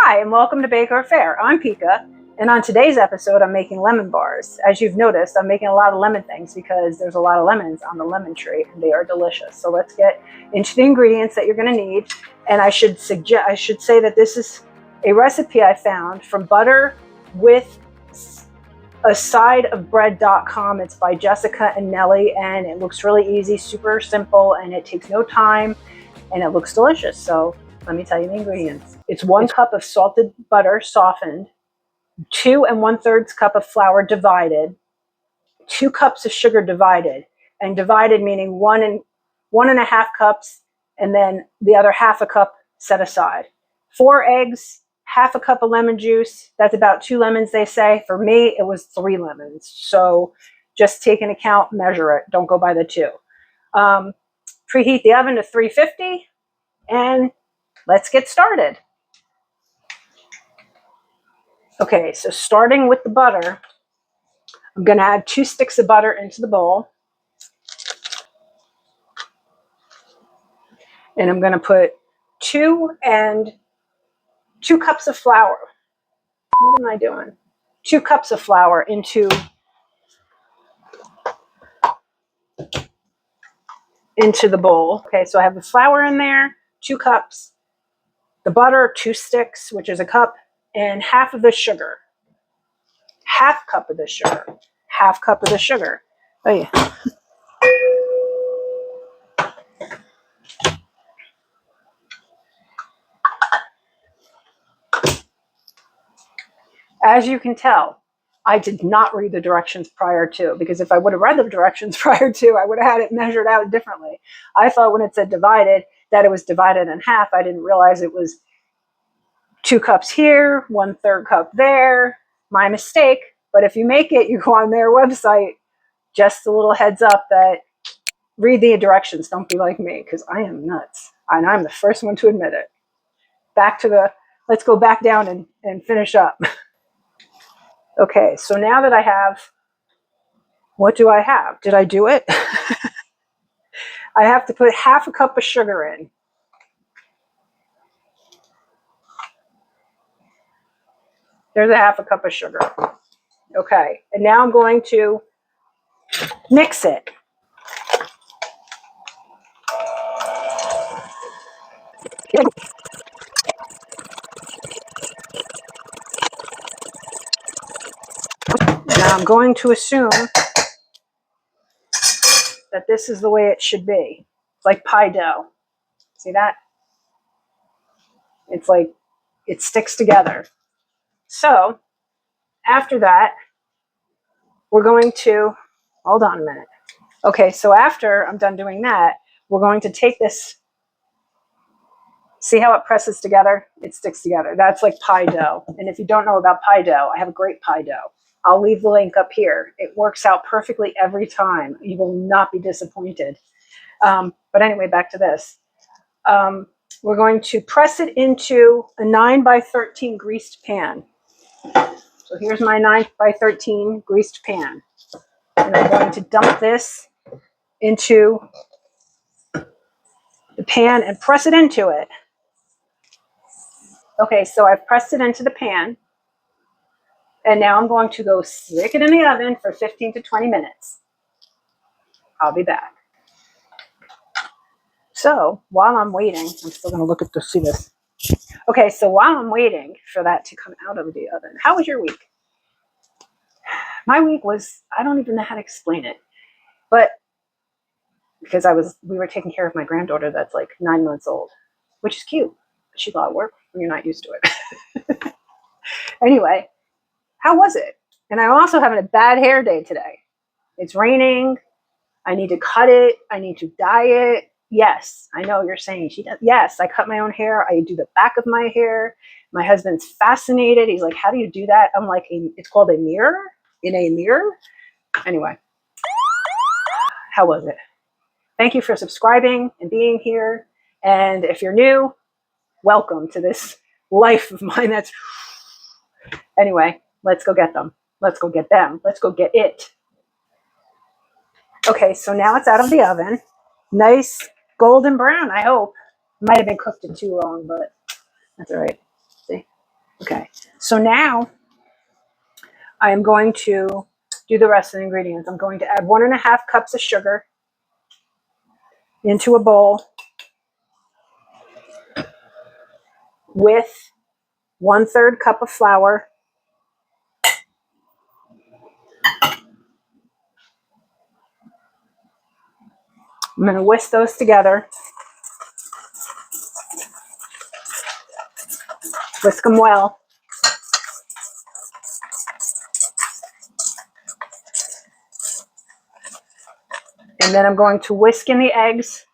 Hi, and welcome to Baker Fare. I'm Pika, and on today's episode, I'm making lemon bars. As you've noticed, I'm making a lot of lemon things because there's a lot of lemons on the lemon tree, and they are delicious. So let's get into the ingredients that you're going to need. And I should say that this is a recipe I found from Butter with a Side of Bread.com. It's by Jessica and Nellie, and it looks really easy, super simple, and it takes no time, and it looks delicious. So let me tell you the ingredients. It's 1 cup of salted butter softened, 2 1/3 cup of flour divided, 2 cups of sugar divided, and divided meaning 1.5 cups, and then the other half a cup set aside. 4 eggs, half a cup of lemon juice. That's about 2 lemons, they say. For me, it was 3 lemons. So just take into account, measure it. Don't go by the 2. Preheat the oven to 350, and let's get started. Okay, so starting with the butter, I'm going to add 2 sticks of butter into the bowl. And I'm going to put 2 cups of flour. What am I doing? 2 cups of flour into the bowl. Okay, so I have the flour in there, 2 cups, the butter, 2 sticks, which is a cup, and half of the sugar. Half cup of the sugar. Half cup of the sugar. Oh yeah. As you can tell, I did not read the directions prior to, because if I would have read the directions prior to, I would have had it measured out differently. I thought when it said divided, that it was divided in half. I didn't realize it was 2 cups here, 1/3 cup there. My mistake. But if you make it, you go on their website. Just a little heads up that read the directions. Don't be like me, because I am nuts. And I'm the first one to admit it. Let's go back down and finish up. Okay, so now that I have, what do I have? Did I do it? I have to put half a cup of sugar in. There's a half a cup of sugar. Okay, and now I'm going to mix it. Now I'm going to assume that this is the way it should be. It's like pie dough. See that? It's like it sticks together. So after that, we're going to, hold on a minute. Okay, so after I'm done doing that, we're going to take this. See how it presses together? It sticks together. That's like pie dough. And if you don't know about pie dough, I have a great pie dough. I'll leave the link up here. It works out perfectly every time. You will not be disappointed. But anyway, back to this. We're going to press it into a 9x13 greased pan. So here's my 9x13 greased pan. And I'm going to dump this into the pan and press it into it. Okay, so I've pressed it into the pan. And now I'm going to go stick it in the oven for 15 to 20 minutes. I'll be back. So while I'm waiting, I'm still going to look at see this. Okay, so while I'm waiting for that to come out of the oven, how was your week? My week was, I don't even know how to explain it, but because we were taking care of my granddaughter that's like 9 months old, which is cute. She's a lot of work when you're not used to it. Anyway, how was it? And I'm also having a bad hair day today. It's raining. I need to cut it. I need to dye it. Yes, I know you're saying she does. Yes, I cut my own hair. I do the back of my hair. My husband's fascinated. He's like, how do you do that? I'm like, it's called a mirror. In a mirror. Anyway, how was it? Thank you for subscribing and being here. And if you're new, welcome to this life of mine. Anyway, let's go get them. Let's go get them. Let's go get it. Okay, so now it's out of the oven. Nice golden brown, I hope. Might have been cooked it too long, but that's all right. See? Okay, so now I am going to do the rest of the ingredients. I'm going to add 1.5 cups of sugar into a bowl with 1/3 cup of flour. I'm going to whisk those together, whisk them well. And then I'm going to whisk in the eggs.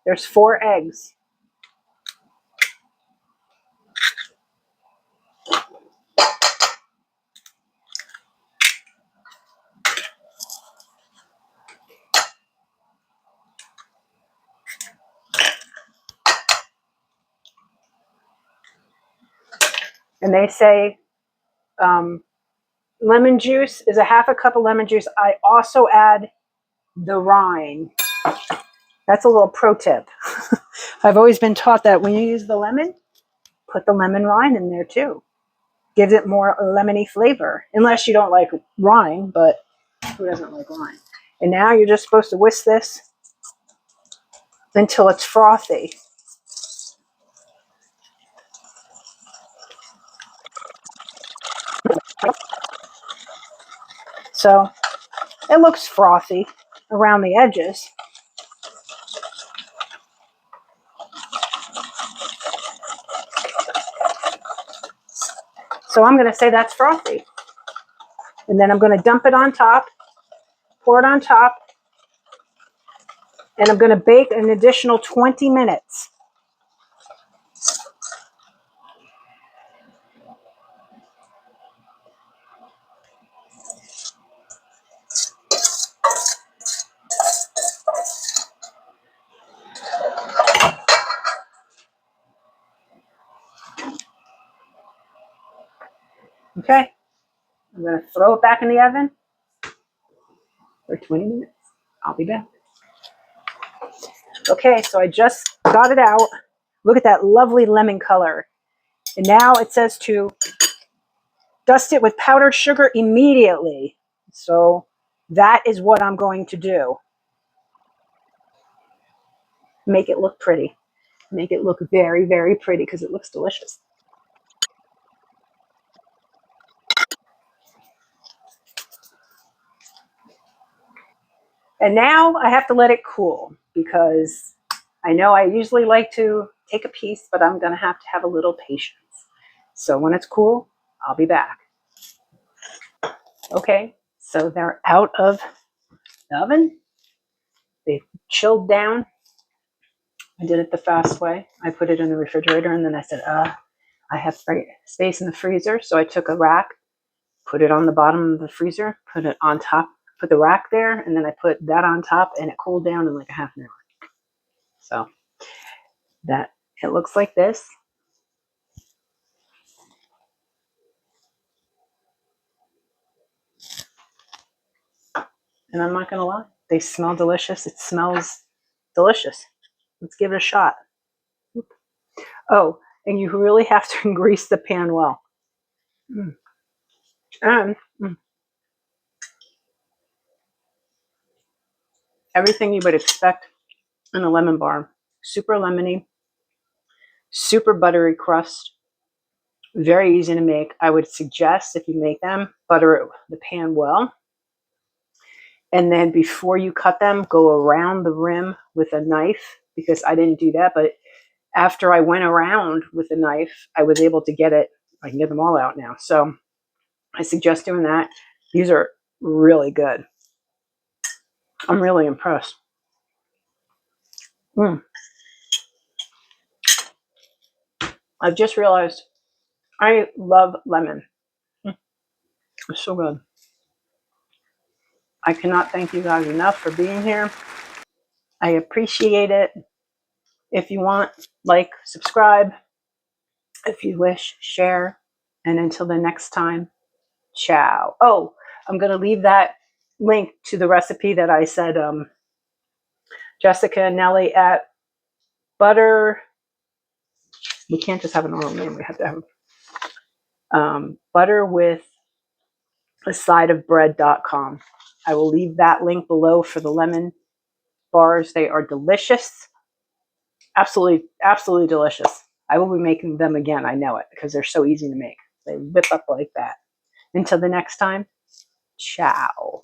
There's 4 eggs. And they say lemon juice is 1/2 cup of lemon juice. I also add the rind. That's a little pro tip. I've always been taught that when you use the lemon, put the lemon rind in there too. Gives it more lemony flavor, unless you don't like rind, but who doesn't like rind? And now you're just supposed to whisk this until it's frothy. So it looks frothy around the edges. So I'm going to say that's frothy. And then I'm going to dump it on top, pour it on top, and I'm going to bake an additional 20 minutes. Okay, I'm going to throw it back in the oven for 20 minutes. I'll be back. Okay, so I just got it out. Look at that lovely lemon color. And now it says to dust it with powdered sugar immediately. So that is what I'm going to do. Make it look pretty. Make it look very, very pretty because it looks delicious. And now I have to let it cool because I know I usually like to take a piece, but I'm going to have a little patience. So when it's cool, I'll be back. Okay, so they're out of the oven. They've chilled down. I did it the fast way. I put it in the refrigerator and then I said, I have space in the freezer. So I took a rack, put it on the bottom of the freezer, put it on top, put the rack there, and then I put that on top and it cooled down in like a half an hour. So that it looks like this. And I'm not going to lie, they smell delicious. It smells delicious. Let's give it a shot. Oh, and you really have to grease the pan well. Mm. And everything you would expect in a lemon bar. Super lemony, super buttery crust, very easy to make. I would suggest if you make them, butter the pan well. And then before you cut them, go around the rim with a knife because I didn't do that. But after I went around with a knife, I was able to get it. I can get them all out now. So I suggest doing that. These are really good. I'm really impressed. I've just realized I love lemon. It's so good. I cannot thank you guys enough for being here. I appreciate it. If you want, like, subscribe. If you wish, share. And until the next time, ciao. Oh, I'm going to leave that link to the recipe that I said Jessica and Nellie at buttery We can't just have a normal name. We have to have butter with a side of bread.com. I will leave that link below for the lemon bars. They are delicious. Absolutely, absolutely delicious. I will be making them again. I know it because they're so easy to make. They whip up like that. Until the next time, ciao.